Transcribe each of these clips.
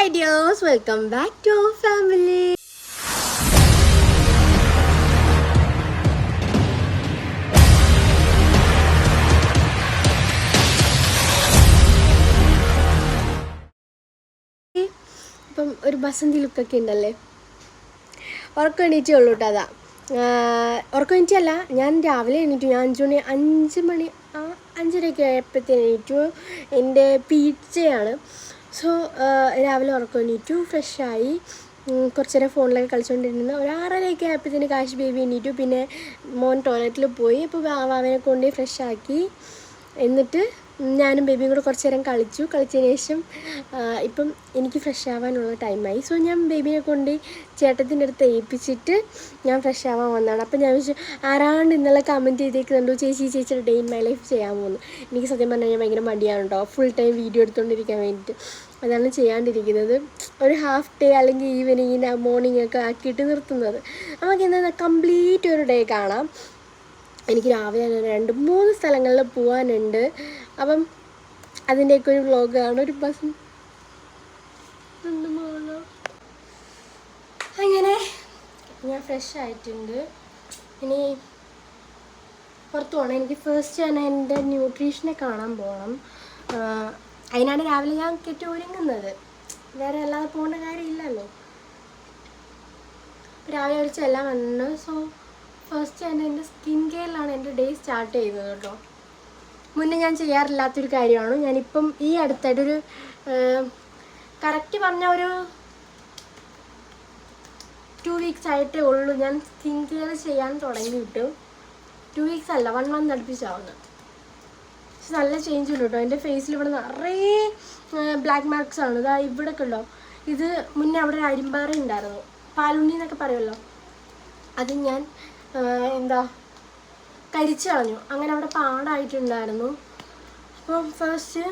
Hi dears, welcome back to our family. ഇപ്പം ഒരു ബസന്തി ലുക്കൊക്കെ ഉണ്ടല്ലേ. ഉറക്കം എണീറ്റേ ഉള്ളൂ കേട്ടോ. അതാ ഉറക്കം എണീറ്റല്ല, ഞാൻ രാവിലെ എണീറ്റു. ഞാൻ 5:രയൊക്കെ ആയപ്പോഴത്തേന് എണീറ്റു. എൻ്റെ പിറ്റയാണ്. സോ രാവിലെ ഉറക്കം എണീറ്റു, ഫ്രഷായി, കുറച്ച് നേരം ഫോണിലൊക്കെ കളിച്ചുകൊണ്ടിരുന്നു. ഒരു 6:30ഒക്കെ ആയപ്പോഴത്തേന് കാശ് ബേബി എണീറ്റു. പിന്നെ മോൻ ടോയ്ലറ്റിൽ പോയി. അപ്പോൾ വാവനെ കൊണ്ട് ഫ്രഷാക്കി. എന്നിട്ട് ഞാനും ബേബിയും കൂടെ കുറച്ച് നേരം കളിച്ചതിന് ശേഷം ഇപ്പം എനിക്ക് ഫ്രഷ് ആവാനുള്ള ടൈമായി. സോ ഞാൻ ബേബിയെ കൊണ്ട് ചേട്ടത്തിൻ്റെ അടുത്ത് ഏൽപ്പിച്ചിട്ട് ഞാൻ ഫ്രഷ് ആവാൻ വന്നതാണ്. അപ്പം ഞാൻ വിചാരിച്ചു, ആരാണ്ട് ഇന്നലെ കമൻറ്റ് ചെയ്തേക്കുന്നുണ്ടോ ചേച്ചിയുടെ ഡേ ഇൻ മൈ ലൈഫ് ചെയ്യാൻ പോകുന്നു. എനിക്ക് സത്യം പറഞ്ഞു കഴിഞ്ഞാൽ ഭയങ്കര മടിയാണ് കേട്ടോ, ഫുൾ ടൈം വീഡിയോ എടുത്തുകൊണ്ടിരിക്കാൻ വേണ്ടിയിട്ട്. അതാണ് ചെയ്യാണ്ടിരിക്കുന്നത്. ഒരു ഹാഫ് ഡേ അല്ലെങ്കിൽ ഈവനിങ് മോർണിംഗ് ഒക്കെ ആക്കിയിട്ട് നിർത്തുന്നത്. നമുക്ക് ഇന്ന് കംപ്ലീറ്റ് ഒരു ഡേ കാണാം. എനിക്ക് രാവിലെ 2-3 സ്ഥലങ്ങളിൽ പോകാനുണ്ട്. അപ്പം അതിൻ്റെയൊക്കെ ഒരു വ്ളോഗാണ്. ഒരു ബസ് അങ്ങനെ ഞാൻ ഫ്രഷ് ആയിട്ടുണ്ട്. ഇനി പുറത്ത് പോകണം. എനിക്ക് ഫസ്റ്റ് ഞാൻ എൻ്റെ ന്യൂട്രീഷനെ കാണാൻ പോകണം. അതിനാണ് രാവിലെ ഞാൻ ഒരുങ്ങുന്നത്. വേറെ അല്ലാതെ പോകേണ്ട കാര്യമില്ലല്ലോ. രാവിലെ ഒരു ചെല്ലാൻ വന്നു. സോ ഫസ്റ്റ് ഞാൻ എൻ്റെ സ്കിൻ കെയറിലാണ് എൻ്റെ ഡേ സ്റ്റാർട്ട് ചെയ്യുന്നത് കേട്ടോ. മുന്നേ ഞാൻ ചെയ്യാറില്ലാത്തൊരു കാര്യമാണ്. ഞാനിപ്പം ഈ അടുത്തായിട്ടൊരു കറക്റ്റ് പറഞ്ഞ ഒരു 2 വീക്സ് ആയിട്ടേ ഉള്ളൂ ഞാൻ സ്കിൻ കെയർ ചെയ്യാൻ തുടങ്ങിയിട്ട്. 2 വീക്സ് അല്ല, 1 മന്ത് അടുപ്പിച്ചാവുന്നത്. പക്ഷെ നല്ല ചേഞ്ച് ഉണ്ട് കേട്ടോ. എൻ്റെ ഫേസിൽ ഇവിടെ നിറയെ ബ്ലാക്ക് മാർക്സ് ആണ്. ഇതാ ഇവിടെയൊക്കെ ഉണ്ടോ. ഇത് മുന്നേ അവിടെ ഒരു അരിമ്പാറ ഉണ്ടായിരുന്നു, പാലുണ്ണി എന്നൊക്കെ പറയുമല്ലോ. അത് ഞാൻ കരിച്ചു കളഞ്ഞു. അങ്ങനെ അവിടെ പാടായിട്ടുണ്ടായിരുന്നു. അപ്പം ഫസ്റ്റ്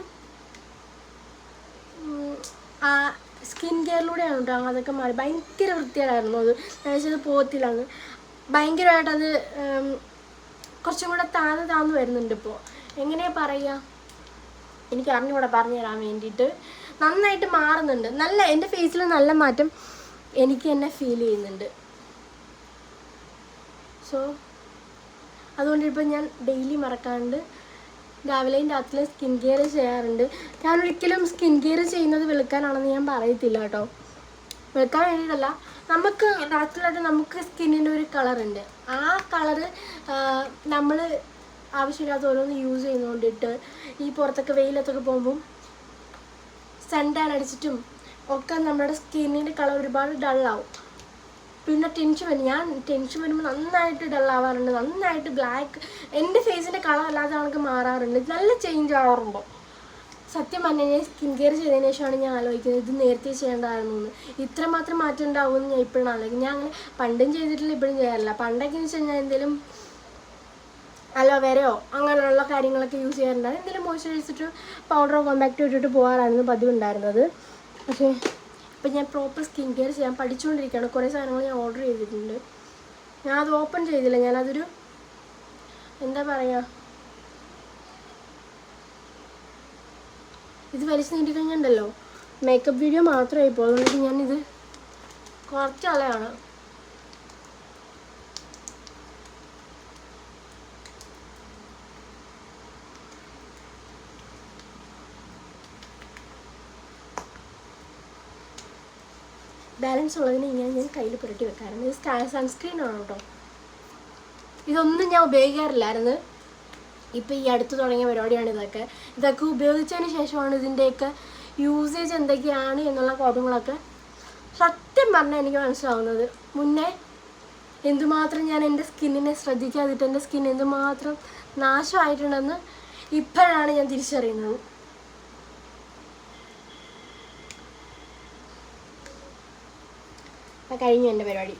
സ്കിൻ കെയറിലൂടെയാണ് കേട്ടോ അതൊക്കെ മാറി. ഭയങ്കര വൃത്തികേടായിരുന്നു അത്. ഞാൻ വെച്ചത് പോകത്തില്ലാന്ന്. ഭയങ്കരമായിട്ടത് കുറച്ചും കൂടെ താന്ന് വരുന്നുണ്ട് ഇപ്പോൾ. എങ്ങനെയാണ് പറയുക, എനിക്ക് അറിഞ്ഞുകൂടെ പറഞ്ഞു തരാൻ വേണ്ടിയിട്ട്. നന്നായിട്ട് മാറുന്നുണ്ട്. എൻ്റെ ഫേസിൽ നല്ല മാറ്റം എനിക്ക് തന്നെ ഫീൽ ചെയ്യുന്നുണ്ട്. സോ അതുകൊണ്ടിപ്പോൾ ഞാൻ ഡെയിലി മറക്കാണ്ട് രാവിലെയും രാത്രിയിലും സ്കിൻ കെയർ ചെയ്യാറുണ്ട്. ഞാനൊരിക്കലും സ്കിൻ കെയർ ചെയ്യുന്നത് വെളുക്കാനാണെന്ന് ഞാൻ പറയത്തില്ല കേട്ടോ. വെളുക്കാൻ വേണ്ടിയിട്ടല്ല, നമുക്ക് നാച്ചുറലായിട്ട് നമുക്ക് സ്കിന്നിൻ്റെ ഒരു കളറുണ്ട്. ആ കളറ് നമ്മൾ ആവശ്യമില്ലാത്ത ഓരോന്ന് യൂസ് ചെയ്യുന്നതുകൊണ്ടിട്ട് ഈ പുറത്തൊക്കെ വെയിലത്തൊക്കെ പോകുമ്പം സൺ ടാൻ അടിച്ചിട്ടും ഒക്കെ നമ്മുടെ സ്കിന്നിൻ്റെ കളർ ഒരുപാട് ഡള്ളാവും. പിന്നെ ടെൻഷൻ വരുമ്പോൾ നന്നായിട്ട് ഡള്ളാവാറുണ്ട്. നന്നായിട്ട് ബ്ലാക്ക് എൻ്റെ ഫേസിൻ്റെ കളർ അല്ലാതെ നമുക്ക് മാറാറുണ്ട്. നല്ല ചേഞ്ച് ആവാറുണ്ട്. സത്യം പറഞ്ഞു കഴിഞ്ഞാൽ സ്കിൻ കെയർ ചെയ്തതിന് ശേഷമാണ് ഞാൻ ആലോചിക്കുന്നത് ഇത് നേരത്തെ ചെയ്യേണ്ടതായിരുന്നു എന്ന്. ഇത്രമാത്രം മാറ്റം ഉണ്ടാവുമെന്ന് ഞാൻ ഇപ്പോഴാണ് ആലോചിക്കുന്നത്. ഞാൻ അങ്ങനെ പണ്ടും ചെയ്തിട്ടില്ല, ഇപ്പോഴും ചെയ്യാറില്ല. പണ്ടൊക്കെ എന്ന് വെച്ച് കഴിഞ്ഞാൽ എന്തെങ്കിലും അലോവേരയോ അങ്ങനെയുള്ള കാര്യങ്ങളൊക്കെ യൂസ് ചെയ്യാറുണ്ടായിരുന്നു. എന്തെങ്കിലും മോയ്സ്ചറൈസർ പൗഡറോ കോമ്പാക്റ്റോ ഇട്ടിട്ട് പോകാറായിരുന്നു പതിവുണ്ടായിരുന്നത്. പക്ഷേ ഇപ്പം ഞാൻ പ്രോപ്പർ സ്കിൻ കെയർ ചെയ്യാൻ പഠിച്ചുകൊണ്ടിരിക്കുകയാണ്. കുറേ സാധനങ്ങൾ ഞാൻ ഓർഡർ ചെയ്തിട്ടുണ്ട്. ഞാൻ അത് ഓപ്പൺ ചെയ്തില്ല. ഞാനതൊരു എന്താ പറയുക, ഇത് വലിച്ചു നീട്ടി കഴിഞ്ഞിട്ടുണ്ടല്ലോ മേക്കപ്പ് വീഡിയോ മാത്രമേ ഇപ്പോൾ. അതുകൊണ്ട് ഞാനിത് കുറച്ച് കളയാണ്. ബാലൻസ് ഉള്ളതിന് ഞാൻ കയ്യിൽ പുരട്ടി വെക്കാറുണ്ട്. ഇത് സൺസ്ക്രീനാണ് കേട്ടോ. ഇതൊന്നും ഞാൻ ഉപയോഗിക്കാറില്ലായിരുന്നു. ഇപ്പം ഈ അടുത്ത് തുടങ്ങിയ പരിപാടിയാണ് ഇതൊക്കെ ഉപയോഗിച്ചതിന് ശേഷമാണ് ഇതിൻ്റെയൊക്കെ യൂസേജ് എന്തൊക്കെയാണ് എന്നുള്ള കാര്യങ്ങളൊക്കെ സത്യം പറഞ്ഞാൽ എനിക്ക് മനസ്സിലാവുന്നത്. മുന്നേ എന്തുമാത്രം ഞാൻ എൻ്റെ സ്കിന്നിനെ ശ്രദ്ധിക്കാതിട്ട് എൻ്റെ സ്കിൻ എന്തുമാത്രം നാശമായിട്ടുണ്ടെന്ന് ഇപ്പോഴാണ് ഞാൻ തിരിച്ചറിയുന്നത്. കഴിഞ്ഞു എൻ്റെ പരിപാടി.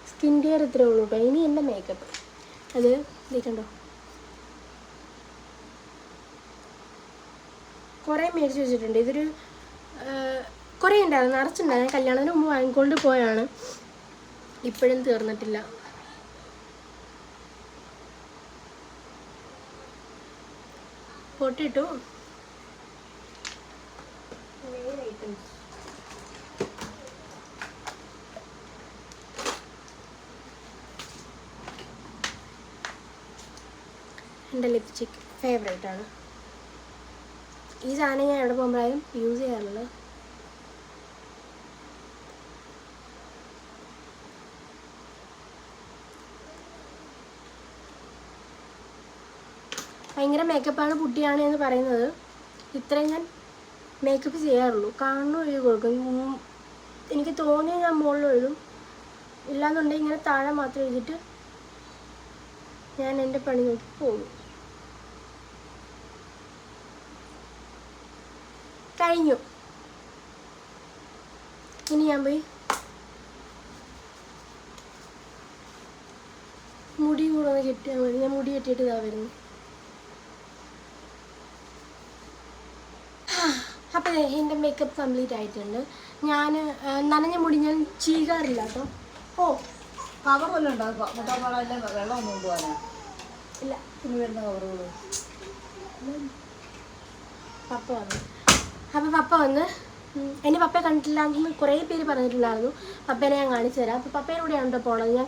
സ്കിൻ കെയർ ഇത്രേ ഉള്ളൂ കേട്ടോ. ഇനി എൻ്റെ മേക്കപ്പ് അത് ഇരിക്കണ്ടോ. കുറേ മേടിച്ച് വെച്ചിട്ടുണ്ട്. ഇതൊരു കുറേ ഉണ്ടായിരുന്നു, നിറച്ചുണ്ടായിരുന്നു. ഞാൻ കല്യാണത്തിന് മുമ്പ് വാങ്ങിക്കൊണ്ട് പോയാണ്. ഇപ്പോഴും തീർന്നിട്ടില്ല. പൊട്ടിട്ടു. ഐറ്റംസ് എൻ്റെ ലിപ്സ്റ്റിക് ഫേവറേറ്റാണ്. ഈ സാധനം ഞാൻ എവിടെ പോകുമ്പോഴായാലും യൂസ് ചെയ്യാറുള്ളത്. ഭയങ്കര മേക്കപ്പാണ് കുട്ടിയാണ് എന്ന് പറയുന്നത്. ഇത്രയും ഞാൻ മേക്കപ്പ് ചെയ്യാറുള്ളൂ. കാണുന്നു എഴുതി കൊടുക്കും. എനിക്ക് തോന്നിയ ഞാൻ മുകളിൽ എഴുതും, ഇല്ലാന്നുണ്ടെങ്കിൽ ഇങ്ങനെ താഴെ മാത്രം എഴുതിയിട്ട് ഞാൻ എൻ്റെ പണി നോക്കി പോകും. കഴിഞ്ഞു. ഇനി ഞാൻ പോയി മുടി കൂടെ ഒന്ന് കെട്ടിയാൽ മതി. ഞാൻ മുടി കെട്ടിയിട്ട് ഇതാ വരുന്നു. അപ്പോൾ എൻ്റെ മേക്കപ്പ് കംപ്ലീറ്റ് ആയിട്ടുണ്ട്. ഞാൻ നനഞ്ഞ മുടി ഞാൻ ചീകാറില്ല കേട്ടോ. ഓ കവർ വല്ലതും ഉണ്ടാക്കുക. വെള്ളം ഒന്നും കൊണ്ടുപോകാനാ? ഇല്ല. പിന്നെ വരുന്ന കവറുകൾ പപ്പ വന്നു. അപ്പോൾ പപ്പ വന്ന് എൻ്റെ പപ്പയെ കണ്ടിട്ടില്ല എന്ന് കുറേ പേര് പറഞ്ഞിട്ടുണ്ടായിരുന്നു. പപ്പേനെ ഞാൻ കാണിച്ചു തരാം. അപ്പോൾ പപ്പേൻ്റെ കൂടെയാണ് കേട്ടോ പോണത്. ഞാൻ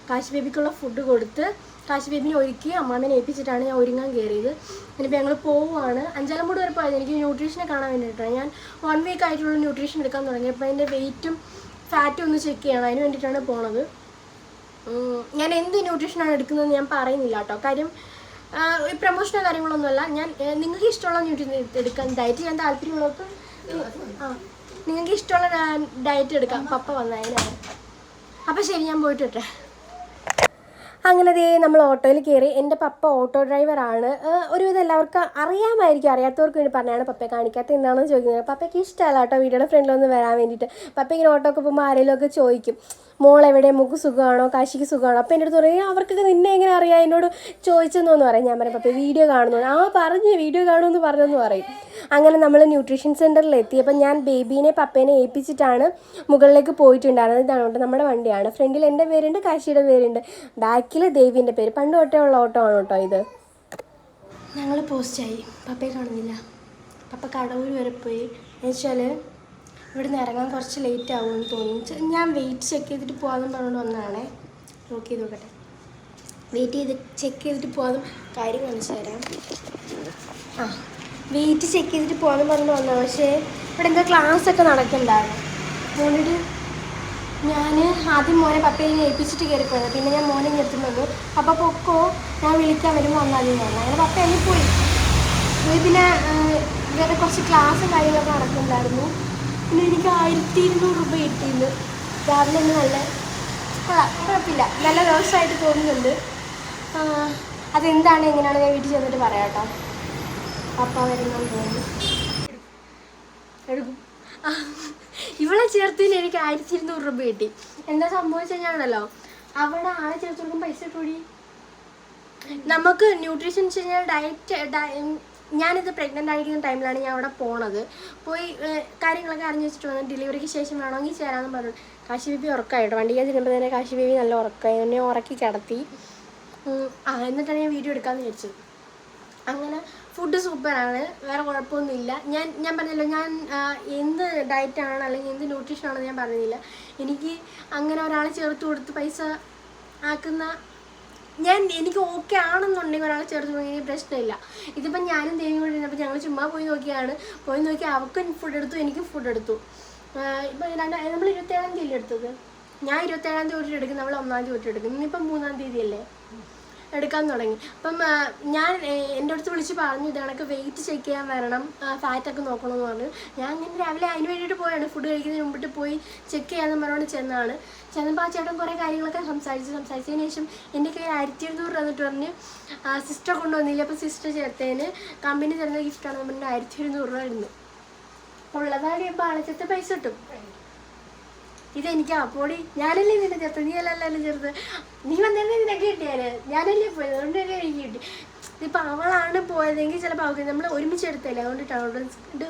കാശി ബേബിക്കുള്ള ഫുഡ് കൊടുത്ത് കാശി ബേബിനെ ഒരുക്കി അമ്മാമ്മേനെ ഏൽപ്പിച്ചിട്ടാണ് ഞാൻ ഒരുങ്ങാൻ കയറിയത്. ഇനിയിപ്പോൾ ഞങ്ങൾ പോവുകയാണ്. അഞ്ചാലമ്പൂട് വരെ പോയത് എനിക്ക് ന്യൂട്രീഷനെ കാണാൻ വേണ്ടിയിട്ടാണ്. ഞാൻ 1 വീക്ക് ആയിട്ടുള്ള ന്യൂട്രീഷൻ എടുക്കാൻ തുടങ്ങി. അപ്പോൾ അതിൻ്റെ വെയിറ്റും ഫാറ്റും ഒന്ന് ചെക്ക് ചെയ്യണം. അതിന് വേണ്ടിയിട്ടാണ് പോണത്. ഞാൻ എന്ത് ന്യൂട്രീഷനാണ് എടുക്കുന്നതെന്ന് ഞാൻ പറയുന്നില്ല കേട്ടോ. കാര്യം പ്രൊമോഷനോ കാര്യങ്ങളൊന്നുമല്ല. ഞാൻ നിങ്ങൾക്ക് ഇഷ്ടമുള്ള ന്യൂട്രീഷൻ എടുക്കാൻ ഡയറ്റ് ചെയ്യാൻ താല്പര്യമുള്ളവർക്ക് നിങ്ങൾക്ക് ഇഷ്ടമുള്ള ഡയറ്റ് എടുക്കാം. പപ്പ വന്നതിനാണ്. അപ്പോൾ ശരി, ഞാൻ പോയിട്ട് വരട്ടെ. അങ്ങനെ നമ്മൾ ഓട്ടോയിൽ കയറി. എൻ്റെ പപ്പ ഓട്ടോ ഡ്രൈവറാണ്. ഒരുവിധം എല്ലാവർക്കും അറിയാമായിരിക്കും. അറിയാത്തവർക്ക് വേണ്ടി പറഞ്ഞാണ് പപ്പയെ കാണിക്കാത്ത എന്താണെന്ന് ചോദിക്കുന്നത്. പപ്പയ്ക്ക് ഇഷ്ടമല്ല കേട്ടോ വീഡിയോയുടെ ഫ്രണ്ടിലൊന്ന് വരാൻ വേണ്ടിയിട്ട്. പപ്പ ഇങ്ങനെ ഓട്ടോ ഒക്കെ പോകുമ്പോൾ ആരെങ്കിലുമൊക്കെ ചോദിക്കും, മോളെവിടെ, മുക്ക് സുഖമാണോ, കാശിക്ക് സുഖമാണോ? അപ്പോൾ എൻ്റെ അടുത്ത് പറയും, അവർക്കൊക്കെ നിന്നെ എങ്ങനെ അറിയാം, എന്നോട് ചോദിച്ചെന്നോന്ന് പറയും. ഞാൻ പറയും, പപ്പ വീഡിയോ കാണുന്നു. പറഞ്ഞു വീഡിയോ കാണുമെന്ന് പറഞ്ഞെന്ന് പറയും. അങ്ങനെ നമ്മൾ ന്യൂട്രീഷൻ സെൻറ്ററിൽ എത്തി. അപ്പം ഞാൻ ബേബീനെ പപ്പേനെ ഏൽപ്പിച്ചിട്ടാണ് മുകളിലേക്ക് പോയിട്ടുണ്ടായിരുന്നത്. ഇതാണ് കേട്ടോ നമ്മുടെ വണ്ടിയാണ്. ഫ്രണ്ടിൽ എൻ്റെ പേരുണ്ട്, കാശിയുടെ പേരുണ്ട്, ബാക്കിൽ ദേവീൻ്റെ പേര്. പണ്ട് തൊട്ടേ ഉള്ള ഓട്ടോ ആണ് കേട്ടോ ഇത്. ഞങ്ങൾ പോസ്റ്റായി. പപ്പയെ കാണുന്നില്ല. പപ്പ കടവൂർ വരെ പോയി. എന്നുവെച്ചാൽ ഇവിടുന്ന് ഇറങ്ങാൻ കുറച്ച് ലേറ്റ് ആകുമെന്ന് തോന്നി. ഞാൻ വെയിറ്റ് ചെക്ക് ചെയ്തിട്ട് പോകാമെന്ന് പറഞ്ഞുകൊണ്ട് വന്നതാണേ. നോക്കി നോക്കട്ടെ. വെയിറ്റ് ചെക്ക് ചെയ്തിട്ട് പോകാമെന്ന് കാര്യം കാണിച്ചു തരാം. വെയിറ്റ് ചെക്ക് ചെയ്തിട്ട് പോകാമെന്ന് പറഞ്ഞു വന്നതാണ്. പക്ഷേ ഇവിടെ എന്താ ക്ലാസ്സൊക്കെ നടക്കുന്നുണ്ടായിരുന്നു. അതുകൊണ്ടിട്ട് ഞാൻ ആദ്യം മോനെ പപ്പയെ ഏൽപ്പിച്ചിട്ട് കയറിപ്പോയത്. പിന്നെ ഞാൻ മോനെ നിർത്തി വന്നു. പപ്പ പൊക്കോ, ഞാൻ വിളിക്കാൻ വരുമ്പോൾ വന്നാൽ മതി പറഞ്ഞു. അങ്ങനെ പപ്പ എന്നെ പോയി. പിന്നെ വേറെ കുറച്ച് ക്ലാസ്സും കാര്യങ്ങളൊക്കെ നടക്കുന്നുണ്ടായിരുന്നു. പിന്നെ എനിക്ക് 1200 രൂപ കിട്ടിയിരുന്നു. രാവിലെ ഒന്ന് നല്ല കുഴപ്പമില്ല, നല്ല ദിവസമായിട്ട് തോന്നുന്നുണ്ട്. അതെന്താണ് എങ്ങനെയാണ് ഞാൻ വീട്ടിൽ ചെന്നിട്ട് പറയാം കേട്ടോ. പപ്പ വരുന്നെന്ന് തോന്നുന്നു. എടുക്കും. ഇവളെ ചേർത്തതിന് എനിക്ക് 1200 രൂപ കിട്ടി. എന്താ സംഭവിച്ചു കഴിഞ്ഞാണല്ലോ, അവിടെ ആളെ ചേർത്ത് കൊടുക്കും പൈസ കൂടി. നമുക്ക് ന്യൂട്രീഷൻ കഴിഞ്ഞാൽ ഞാനിത് പ്രഗ്നൻ്റ് ആയിരിക്കുന്ന ടൈമിലാണ് ഞാൻ അവിടെ പോയി കാര്യങ്ങളൊക്കെ അറിഞ്ഞു വെച്ചിട്ട് വന്നു. ഡെലിവറിക്ക് ശേഷം വേണമെങ്കിൽ ചേരാമെന്ന് പറഞ്ഞു. കാശി ബേബി ഉറക്കമായിട്ടോ. വണ്ടിക്ക് ചെല്ലുമ്പോൾ തന്നെ കാശി ബേബി നല്ല ഉറക്കമായി. എന്നെ ഉറക്കി കിടത്തി. എന്നിട്ടാണ് ഞാൻ വീഡിയോ എടുക്കാമെന്ന് വിചാരിച്ചത്. അങ്ങനെ ഫുഡ് സൂപ്പറാണ്, വേറെ കുഴപ്പമൊന്നുമില്ല. ഞാൻ പറഞ്ഞല്ലോ, ഞാൻ എന്ത് ഡയറ്റാണ് അല്ലെങ്കിൽ എന്ത് ന്യൂട്രീഷനാണെന്ന് ഞാൻ പറഞ്ഞില്ല. എനിക്ക് അങ്ങനെ ഒരാളെ ചേർത്ത് കൊടുത്ത് പൈസ ആക്കുന്ന എനിക്ക് ഓക്കെ ആണെന്നുണ്ടെങ്കിൽ ഒരാളെ ചേർത്ത് കൊടുക്കാൻ പ്രശ്നമില്ല. ഇതിപ്പം ഞാനും ദേവിയും കൂടി ഇരുന്നപ്പോൾ ഞങ്ങൾ ചുമ്മാ പോയി നോക്കി അവൾക്കും ഫുഡ് എടുത്തു, എനിക്കും ഫുഡ് എടുത്തു. ഇപ്പം നമ്മൾ 27-ാം തീയതി എടുത്തത്. ഞാൻ 27-ാം തീയതി തൊട്ട് എടുക്കും, നമ്മൾ 1-ാം തീയതി തൊട്ട് എടുക്കും. ഇന്നിപ്പം 3-ാം തീയതി അല്ലേ എടുക്കാൻ തുടങ്ങി. അപ്പം ഞാൻ എൻ്റെ അടുത്ത് വിളിച്ച് പറഞ്ഞു, ഇതാണൊക്കെ വെയിറ്റ് ചെക്ക് ചെയ്യാൻ വരണം, ഫാറ്റൊക്കെ നോക്കണമെന്ന് പറഞ്ഞു. ഞാൻ ഇങ്ങനെ രാവിലെ അതിന് വേണ്ടിയിട്ട് പോയാണ്. ഫുഡ് കഴിക്കുന്നതിന് മുമ്പിട്ട് പോയി ചെക്ക് ചെയ്യാമെന്ന് പറഞ്ഞുകൊണ്ട് ചെന്നപ്പോൾ ആ ചേട്ടൻ കുറേ കാര്യങ്ങളൊക്കെ സംസാരിച്ചതിന് ശേഷം എൻ്റെ കയ്യിൽ 1200 രൂപ എന്നിട്ട് പറഞ്ഞ് സിസ്റ്റർ കൊണ്ടുവന്നില്ല. അപ്പോൾ സിസ്റ്റർ ചേർത്തതിന് കമ്പനി തരുന്ന ഗിഫ്റ്റാണെന്ന് പറഞ്ഞിട്ട് 1200 രൂപ ഇരുന്നു. ഉള്ളതാണ് ഇപ്പോൾ ആളച്ചത്തെ പൈസ കിട്ടും. ഇതെനിക്കാ പോടി, ഞാനല്ലേ നിന്നെ ചേർത്ത്, നീ അല്ലല്ലോ ചേർത്ത്. നീ വന്നിരുന്നേ നിനക്ക് കിട്ടിയാല്, ഞാനല്ലേ പോയത്, അതുകൊണ്ട് തന്നെ എനിക്ക് കിട്ടി. ഇതിപ്പോൾ അവളാണ് പോയതെങ്കിൽ ചിലപ്പോൾ അവൾക്ക് നമ്മൾ ഒരുമിച്ച് എടുത്തല്ലേ, അതുകൊണ്ടിട്ടാണ്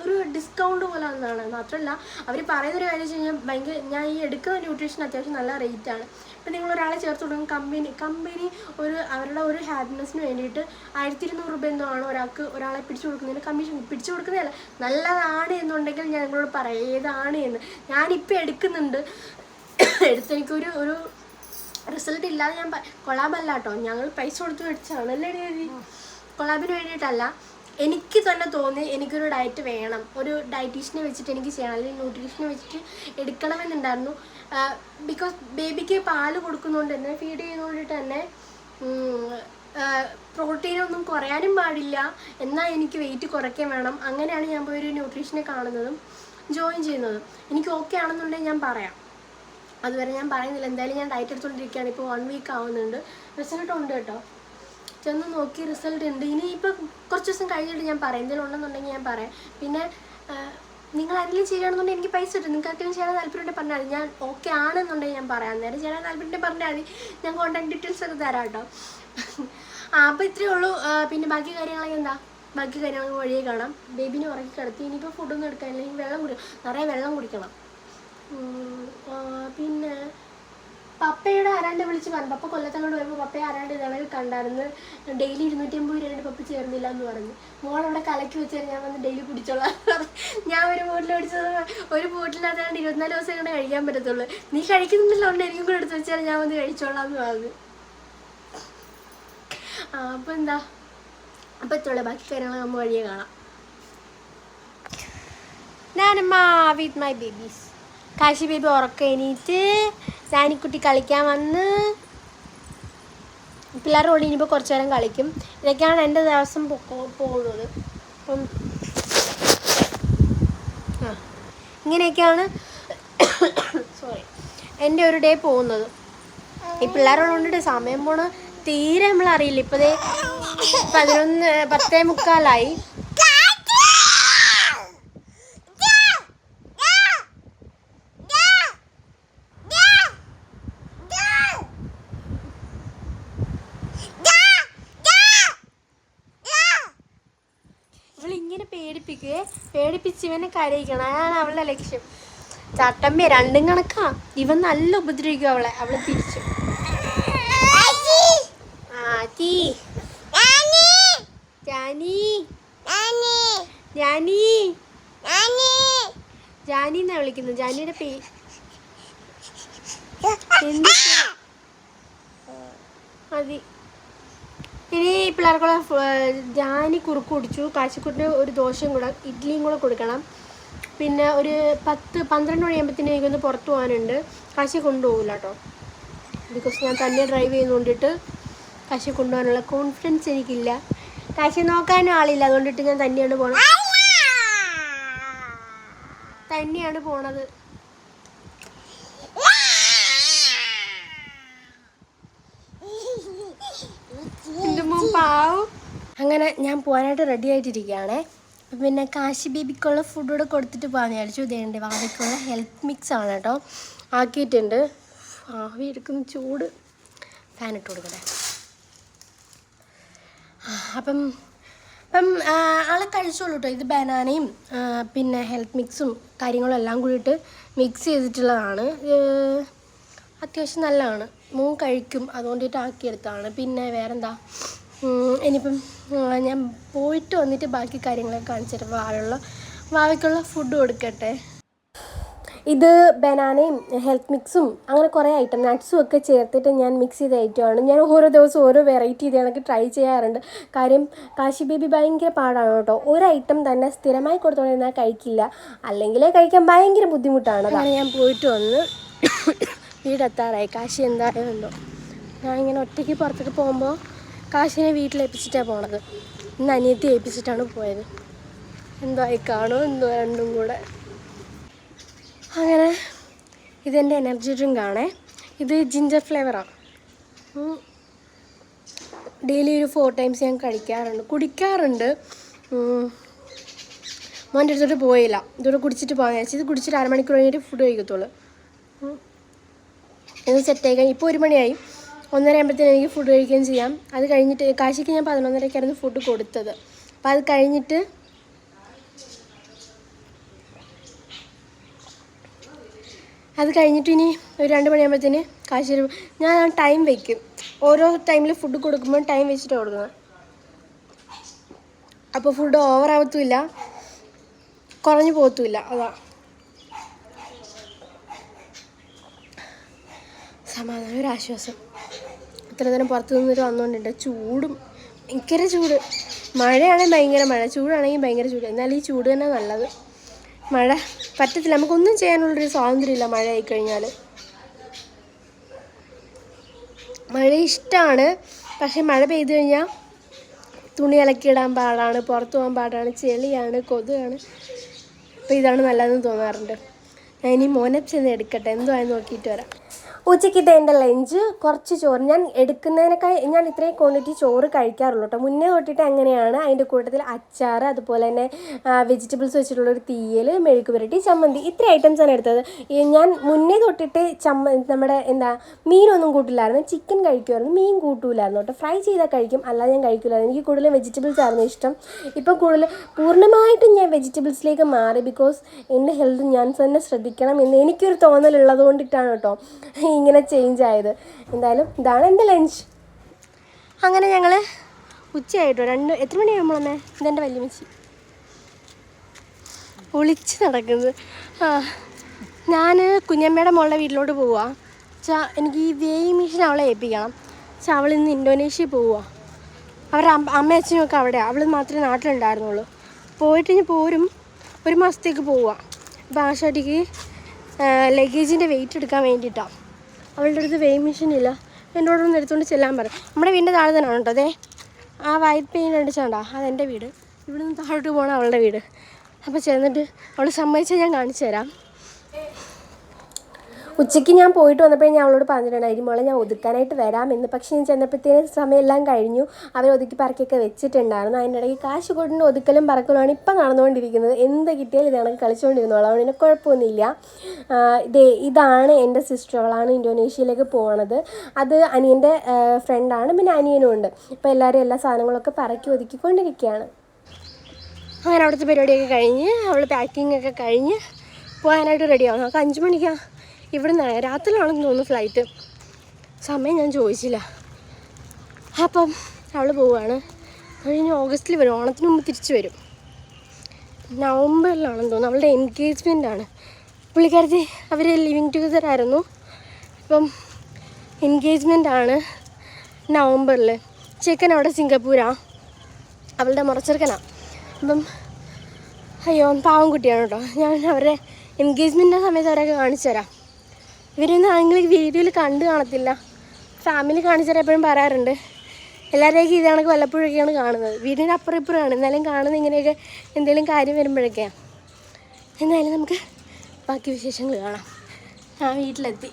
ഒരു ഡിസ്കൗണ്ട് പോലെ വന്നതാണ്. മാത്രമല്ല അവർ പറയുന്നൊരു കാര്യം വെച്ച് കഴിഞ്ഞാൽ ഞാൻ ഈ എടുക്കുന്ന ന്യൂട്രീഷൻ അത്യാവശ്യം നല്ല റേറ്റാണ്. ഇപ്പം നിങ്ങളൊരാളെ ചേർത്ത് കൊടുക്കും, കമ്പനി അവരുടെ ഒരു ഹാപ്പിനെസ്സിന് വേണ്ടിയിട്ട് 1200 രൂപ എന്തോ ആണ് ഒരാളെ പിടിച്ചു കൊടുക്കുന്നതിന് കമ്മീഷൻ. പിടിച്ചു കൊടുക്കുന്നതല്ല, നല്ലതാണ് എന്നുണ്ടെങ്കിൽ ഞാൻ നിങ്ങളോട് പറയാം ഏതാണ് എന്ന്. ഞാനിപ്പോൾ എടുക്കുന്നുണ്ട്. എടുത്തെനിക്കൊരു റിസൾട്ട് ഇല്ലാതെ ഞാൻ കൊളാബല്ല കേട്ടോ, ഞങ്ങൾ പൈസ കൊടുത്ത് മേടിച്ചാണ് അല്ലേ ഡി. കൊളാബിന് വേണ്ടിയിട്ടല്ല, എനിക്ക് തന്നെ തോന്നി എനിക്കൊരു ഡയറ്റ് വേണം, ഒരു ഡയറ്റീഷ്യനെ വെച്ചിട്ട് എനിക്ക് ചെയ്യണം, അല്ലെങ്കിൽ ന്യൂട്രീഷനെ വെച്ചിട്ട് എടുക്കണമെന്നുണ്ടായിരുന്നു. ബിക്കോസ് ബേബിക്ക് പാല് കൊടുക്കുന്നതുകൊണ്ട് തന്നെ, ഫീഡ് ചെയ്യുന്നതുകൊണ്ടിട്ട് തന്നെ പ്രോട്ടീനൊന്നും കുറയാനും പാടില്ല, എന്നാൽ എനിക്ക് വെയിറ്റ് കുറയ്ക്കാൻ വേണം. അങ്ങനെയാണ് ഞാൻ പോയി ഒരു ന്യൂട്രീഷനെ കാണുന്നതും ജോയിൻ ചെയ്യുന്നതും. എനിക്ക് ഓക്കെ ആണെന്നുണ്ടെങ്കിൽ ഞാൻ പറയാം, അതുവരെ ഞാൻ പറയുന്നില്ല. എന്തായാലും ഞാൻ ഡയറ്റ് എടുത്തുകൊണ്ടിരിക്കുകയാണ്, ഇപ്പോൾ 1 വീക്ക് ആവുന്നുണ്ട്. റിസൾട്ട് ഉണ്ട് കേട്ടോ, ചെന്ന് നോക്കി റിസൾട്ട് ഉണ്ട്. ഇനിയിപ്പോൾ കുറച്ച് ദിവസം കഴിഞ്ഞിട്ട് ഞാൻ പറയാം, എന്തെങ്കിലും ഉണ്ടെന്നുണ്ടെങ്കിൽ ഞാൻ പറയാം. പിന്നെ നിങ്ങൾ ആരെങ്കിലും ചെയ്യുകയാണെന്നുണ്ടെങ്കിൽ എനിക്ക് പൈസ കിട്ടും, നിങ്ങൾക്ക് ആർക്കെങ്കിലും ചെയ്യാൻ താല്പര്യം പറഞ്ഞാൽ മതി, ഞാൻ ഓക്കെ ആണെന്നുണ്ടെങ്കിൽ ഞാൻ പറയാം. അന്നേരം ചെയ്യാൻ താല്പര്യം പറഞ്ഞാൽ മതി, ഞാൻ കോൺടാക്ട് ഡീറ്റെയിൽസ് ഒക്കെ തരാം കേട്ടോ. അപ്പോൾ ഇത്രയേ ഉള്ളൂ. പിന്നെ ബാക്കി കാര്യങ്ങളൊക്കെ എന്താ, ബാക്കി കാര്യങ്ങൾ വഴിയെ കാണാം. ബേബിനെ ഉറക്കി കിടത്തി, ഇനിയിപ്പോൾ ഫുഡൊന്നും എടുക്കാനില്ല, ഇനി വെള്ളം നിറയെ വെള്ളം കുടിക്കണം. പിന്നെ പപ്പയുടെ ആരാണ്ട് വിളിച്ച് പറഞ്ഞു, പപ്പ കൊല്ലത്തങ്ങോട്ട് വരുമ്പോൾ പപ്പയെ ആരാണ്ട് ഇതളവിൽ കണ്ടായിരുന്നു, ഡെയിലി 250 രൂപ പപ്പ ചേർന്നില്ല എന്ന് പറഞ്ഞു. മോളവിടെ കലക്കി വെച്ചാൽ ഞാൻ വന്ന് ഡെയിലി കുടിച്ചോളാം. ഞാൻ ഒരു ബോട്ടിൽ മേടിച്ചത്, ഒരു ബോട്ടിനകത്താണ്ട് 24 ദിവസം ഇങ്ങനെ കഴിക്കാൻ പറ്റത്തുള്ളൂ, നീ കഴിക്കുന്നില്ല ഉണ്ട് എനിക്കും കൂടെ എടുത്ത് വെച്ചാൽ ഞാൻ വന്ന് കഴിച്ചോളാം എന്ന് പറഞ്ഞു. അപ്പോൾ എന്താ, അപ്പോൾ എത്തുള്ളൂ, ബാക്കി കാര്യങ്ങൾ നമ്മൾ വഴിയെ കാണാം. ഞാനമ്മ with my babies. Kashi baby ഉറക്കം എണീറ്റ്, സാനിക്കുട്ടി കളിക്കാൻ വന്ന്, പിള്ളേരുടെ ഉള്ളിൽ ഇനിയിപ്പോൾ കുറച്ച് നേരം കളിക്കും. ഇതൊക്കെയാണ് എൻ്റെ ദിവസം പോകുന്നത്. അപ്പം ഇങ്ങനെയൊക്കെയാണ് സോറി എൻ്റെ ഒരു ഡേ പോകുന്നത്. ഈ പിള്ളേരുള്ളതുകൊണ്ടിട്ട് സമയം പോണ തീരെ നമ്മളറിയില്ല. ഇപ്പോഴേ 11:10 ഇവളിങ്ങനെ പേടിപ്പിച്ച് ഇവനെ കരയിക്കണം, അതാണ് അവളുടെ ലക്ഷ്യം. ചട്ടമ്പി രണ്ടും കണക്കാ, ഇവൻ നല്ല ഉപദ്രവിക്കും അവളെ തിരിച്ചു. ജാനി എന്നാ വിളിക്കുന്നത്, ജാനിയുടെ പേര് മതി. ഇനി പിള്ളേർക്കുള്ള ജാനി കുറുക്ക് കുടിച്ചു. കാശിക്കുട്ടിന് ഒരു ദോശയും കൂടെ ഇഡ്ഡലിയും കൂടെ കൊടുക്കണം. പിന്നെ ഒരു 10-12 മണിയാകുമ്പോഴത്തേനും എനിക്കൊന്ന് പുറത്ത് പോകാനുണ്ട്. കാശി കൊണ്ടുപോകില്ല കേട്ടോ, ബിക്കോസ് ഞാൻ തന്നെ ഡ്രൈവ് ചെയ്യുന്നതുകൊണ്ടിട്ട് കാശി കൊണ്ടുപോകാനുള്ള കോൺഫിഡൻസ് എനിക്കില്ല. കാശി നോക്കാനും ആളില്ല, അതുകൊണ്ടിട്ട് ഞാൻ തന്നെയാണ് പോണത്. അങ്ങനെ ഞാൻ പോകാനായിട്ട് റെഡി ആയിട്ടിരിക്കുകയാണേ. അപ്പം പിന്നെ കാശി ബേബിക്കുള്ള ഫുഡ് കൂടെ കൊടുത്തിട്ട് പോകാമെന്ന് വിചാരിച്ചു. ഇതേണ്ട വാവയ്ക്കുള്ള ഹെൽത്ത് മിക്സ് ആണ് കേട്ടോ, ആക്കിയിട്ടുണ്ട്. ആവി എടുക്കുന്ന ചൂട്, ഫാൻ ഇട്ട് കൊടുക്കട്ടെ. അപ്പം ആളെ കഴിച്ചോളൂ കേട്ടോ. ഇത് ബനാനയും പിന്നെ ഹെൽത്ത് മിക്സും കാര്യങ്ങളും എല്ലാം കൂടിയിട്ട് മിക്സ് ചെയ്തിട്ടുള്ളതാണ്. അത്യാവശ്യം നല്ലതാണ്, മോൻ കഴിക്കും, അതുകൊണ്ടിട്ട് ആക്കിയെടുത്താണ്. പിന്നെ വേറെന്താ, ഇനിയിപ്പം ഞാൻ പോയിട്ട് വന്നിട്ട് ബാക്കി കാര്യങ്ങളൊക്കെ കാണിച്ചിട്ട് വാവയ്ക്കുള്ള ഫുഡ് കൊടുക്കട്ടെ. ഇത് ബനാനയും ഹെൽത്ത് മിക്സും അങ്ങനെ കുറേ ഐറ്റം നട്ട്സും ഒക്കെ ചേർത്തിട്ട് ഞാൻ മിക്സ് ചെയ്ത ഐറ്റമാണ്. ഞാൻ ഓരോ ദിവസവും ഓരോ വെറൈറ്റി ഇത് കണക്ക് ട്രൈ ചെയ്യാറുണ്ട്. കാര്യം കാശി ബേബി ഭയങ്കര പാടാണ് കേട്ടോ, ഒരു ഐറ്റം തന്നെ സ്ഥിരമായി കൊടുത്തോണ്ടിരുന്നാൽ കഴിക്കില്ല, അല്ലെങ്കിൽ കഴിക്കാൻ ഭയങ്കര ബുദ്ധിമുട്ടാണ്. അങ്ങനെ ഞാൻ പോയിട്ട് വന്ന് വീടെത്താറായി. കാശി എന്തായാലും ഞാൻ ഇങ്ങനെ ഒറ്റയ്ക്ക് പുറത്തേക്ക് പോകുമ്പോൾ കാശിനെ വീട്ടിലേൽപ്പിച്ചിട്ടാണ് പോണത്. ഇന്ന് അനിയത്തി ഏൽപ്പിച്ചിട്ടാണ് പോയത്. എന്തോ ആയി കാണുമോ എന്തോ രണ്ടും കൂടെ. അങ്ങനെ ഇതെൻ്റെ എനർജി ഡ്രിങ്ക് ആണേ, ഇത് ജിഞ്ചർ ഫ്ലേവറാണ്. ഡെയിലി ഒരു 4 ടൈംസ് ഞാൻ കുടിക്കാറുണ്ട്. മോൻ്റെ അടുത്തോട്ട് പോയില്ല, ഇതോടെ കുടിച്ചിട്ട് പോകാൻ വിചാരിച്ചു. ഇത് കുടിച്ചിട്ട് 1/2 മണിക്കൂർ കഴിഞ്ഞിട്ട് ഫുഡ് കഴിക്കത്തുള്ളൂ. ഇത് സെറ്റായി കഴിഞ്ഞ് ഇപ്പോൾ 1 മണിയായി. 1:30 ആകുമ്പോഴത്തേനും എനിക്ക് ഫുഡ് കഴിക്കുകയും ചെയ്യാം. അത് കഴിഞ്ഞിട്ട് കാശിക്ക് ഞാൻ 11:30-ക്കായിരുന്നു ഫുഡ് കൊടുത്തത്. അപ്പോൾ അത് കഴിഞ്ഞിട്ട് ഇനി ഒരു 2 മണിയാകുമ്പോഴത്തേന് കാശി ഞാൻ ടൈം വയ്ക്കും. ഓരോ ടൈമിൽ ഫുഡ് കൊടുക്കുമ്പോൾ ടൈം വെച്ചിട്ടാണ് കൊടുക്കുന്നത്. അപ്പോൾ ഫുഡ് ഓവറാവത്തുമില്ല, കുറഞ്ഞു പോകത്തുമില്ല. അതാ സമാധാനം, ഒരാശ്വാസം. ഇത്ര നേരം പുറത്ത് നിന്നിട്ട് വന്നുകൊണ്ടുണ്ട്. ചൂടും ഭയങ്കര ചൂട്. മഴയാണെങ്കിൽ ഭയങ്കര മഴ, ചൂടാണെങ്കിൽ ഭയങ്കര ചൂട്. എന്നാൽ ഈ ചൂട് തന്നെ നല്ലത്. മഴ പറ്റത്തില്ല, നമുക്കൊന്നും ചെയ്യാനുള്ളൊരു സ്വാതന്ത്ര്യമില്ല മഴ ആയിക്കഴിഞ്ഞാൽ. മഴ ഇഷ്ടമാണ്, പക്ഷേ മഴ പെയ്തു കഴിഞ്ഞാൽ തുണി ഇളക്കിയിടാൻ പാടാണ്, പുറത്ത് പോകാൻ പാടാണ്, ചെളിയാണ്, കൊതുകാണ്. അപ്പോൾ ഇതാണ് നല്ലതെന്ന് തോന്നാറുണ്ട്. ഞാൻ ഇനി മോനെ ചെന്ന് എടുക്കട്ടെ, എന്തോ ആയി നോക്കിയിട്ട് വരാം. ഉച്ചയ്ക്കിട്ട് എൻ്റെ ലഞ്ച് കുറച്ച് ചോറ്. ഞാൻ എടുക്കുന്നതിനേക്കാൾ ഞാൻ ഇത്രയും ക്വാണ്ടിറ്റി ചോറ് കഴിക്കാറുള്ളൂ കേട്ടോ. മുന്നേ തൊട്ടിട്ട് അങ്ങനെയാണ്. അതിൻ്റെ കൂട്ടത്തിൽ അച്ചാർ, അതുപോലെ തന്നെ വെജിറ്റബിൾസ് വെച്ചിട്ടുള്ളൊരു തീയൽ, മെഴുക്ക് പുരട്ടി, ചമ്മന്തി, ഇത്ര ഐറ്റംസാണ് എടുത്തത്. ഞാൻ മുന്നേ തൊട്ടിട്ട് നമ്മുടെ മീനൊന്നും കൂട്ടില്ലായിരുന്നു. ചിക്കൻ കഴിക്കുമായിരുന്നു, മീൻ കൂട്ടൂലായിരുന്നു കേട്ടോ. ഫ്രൈ ചെയ്താൽ കഴിക്കും, അല്ലാതെ ഞാൻ കഴിക്കില്ലായിരുന്നു. എനിക്ക് കൂടുതലും വെജിറ്റബിൾസ് ആയിരുന്നു ഇഷ്ടം. ഇപ്പം പൂർണ്ണമായിട്ടും ഞാൻ വെജിറ്റബിൾസിലേക്ക് മാറി. ബിക്കോസ് എൻ്റെ ഹെൽത്ത് ഞാൻ തന്നെ ശ്രദ്ധിക്കണം എന്ന് എനിക്കൊരു തോന്നലുള്ളത് കൊണ്ടിട്ടാണ് കേട്ടോ ഇങ്ങനെ ചേഞ്ച് ആയത്. എന്തായാലും ഇതാണ് എൻ്റെ ലഞ്ച്. അങ്ങനെ ഞങ്ങൾ ഉച്ചയായിട്ടോ, എത്ര മണിയാകുമ്പോഴേ ഇതെൻ്റെ വല്യമ്മച്ചി ഒളിച്ച് നടക്കുന്നത്. ഞാൻ കുഞ്ഞമ്മയുടെ മോളുടെ വീട്ടിലോട്ട് പോവുക. എനിക്ക് ഈ വേയിങ് മെഷീൻ അവളെ ഏൽപ്പിക്കണം. അവളിന്ന് ഇന്തോനേഷ്യയിൽ പോവുക. അവരുടെ അമ്മ അച്ഛനും ഒക്കെ അവിടെ, അവൾ മാത്രമേ നാട്ടിലുണ്ടായിരുന്നുള്ളൂ. പോയിട്ട് ഇനി പോരും, 1 മാസത്തേക്ക് പോവുക. അപ്പോൾ ആശാട്ടിക്ക് ലഗേജിൻ്റെ വെയിറ്റ് എടുക്കാൻ വേണ്ടിയിട്ടാണ്. അവളുടെ അടുത്ത് വെയിങ് മെഷീൻ ഇല്ല. എൻ്റെ കൂടെ ഒന്ന് എടുത്തുകൊണ്ട് ചെല്ലാൻ പറയും. നമ്മുടെ വീടിൻ്റെ താഴെ തന്നെയാണ് കേട്ടോ. അതെ, ആ വൈറ്റ് പെയിൻ്റ് അടിച്ചാണ്ടോ, അതെൻ്റെ വീട്. ഇവിടെ നിന്ന് താഴോട്ട് പോകണം അവളുടെ വീട്. അപ്പോൾ ചെന്നിട്ട് അവൾ സമ്മതിച്ചാൽ ഞാൻ കാണിച്ചു തരാം. ഉച്ചയ്ക്ക് ഞാൻ പോയിട്ട് വന്നപ്പോഴേ ഞാൻ അവളോട് പറഞ്ഞിട്ടുണ്ടായിരുന്നു, മോളെ ഞാൻ ഒതുക്കാനായിട്ട് വരാമെന്ന്. പക്ഷേ ഞാൻ ചെന്നപ്പോഴത്തേന് സമയമെല്ലാം കഴിഞ്ഞു. അവർ ഒതുക്കി പറക്കിയൊക്കെ വെച്ചിട്ടുണ്ടായിരുന്നു. അതിൻ്റെ ഇടയ്ക്ക് കാശ് കൊണ്ട് ഒതുക്കലും പറക്കലുമാണ് ഇപ്പം നടന്നുകൊണ്ടിരിക്കുന്നത്. എന്ത് കിട്ടിയാലും ഇത് കണക്ക് കളിച്ചുകൊണ്ടിരുന്നോളൂ, അതുകൊണ്ട് കുഴപ്പമൊന്നുമില്ല. ഇതാണ് എൻ്റെ സിസ്റ്റർ. അവളാണ് ഇന്തോനേഷ്യയിലേക്ക് പോകണത്. അത് അനിയൻ്റെ ഫ്രണ്ടാണ്, പിന്നെ അനിയനും ഉണ്ട്. ഇപ്പോൾ എല്ലാവരും എല്ലാ സാധനങ്ങളൊക്കെ പറക്കി ഒതുക്കിക്കൊണ്ടിരിക്കുകയാണ്. അങ്ങനെ അവിടുത്തെ പരിപാടിയൊക്കെ കഴിഞ്ഞ് അവൾ പാക്കിംഗ് ഒക്കെ കഴിഞ്ഞ് പോകാനായിട്ട് റെഡിയാവും. നമുക്ക് 5 മണിക്കാണ് ഇവിടുന്ന്, രാത്രിയിലാണെന്ന് തോന്നുന്നു ഫ്ലൈറ്റ്. സമയം ഞാൻ ചോദിച്ചില്ല. അപ്പം അവൾ പോവുകയാണ്. കഴിഞ്ഞ് ഓഗസ്റ്റിൽ വരും, ഓണത്തിന് മുമ്പ് തിരിച്ചു വരും. നവംബറിലാണെന്ന് തോന്നുന്നു അവളുടെ എൻഗേജ്മെൻ്റാണ്. പുള്ളിക്കാരത്തി അവർ ലിവിങ് ടുഗദർ ആയിരുന്നു. ഇപ്പം എൻഗേജ്മെൻ്റാണ് നവംബറിൽ. ചെക്കൻ അവിടെ സിംഗപ്പൂരാണ്, അവളുടെ മുറച്ചെറുക്കനാണ്. അപ്പം അയ്യോ പാവം കുട്ടിയാണ് കേട്ടോ. ഞാൻ അവരുടെ എൻഗേജ്മെൻറ്റിൻ്റെ സമയത്ത് അവരൊക്കെ കാണിച്ചു തരാം. ഇവരൊന്നും ആരെങ്കിലും വീഡിയോയിൽ കണ്ടു കാണത്തില്ല. ഫാമിലി കാണിച്ചു തരാൻ എപ്പോഴും പറയാറുണ്ട്. എല്ലാവരെയൊക്കെ ഇത് കണക്ക് വല്ലപ്പോഴൊക്കെയാണ് കാണുന്നത്. വീടിൻ്റെ അപ്പുറം ഇപ്പുറമാണ്, എന്നാലും കാണുന്നത് ഇങ്ങനെയൊക്കെ എന്തെങ്കിലും കാര്യം വരുമ്പോഴൊക്കെയാണ്. എന്തായാലും നമുക്ക് ബാക്കി വിശേഷങ്ങൾ കാണാം. ഞാൻ വീട്ടിലെത്തി.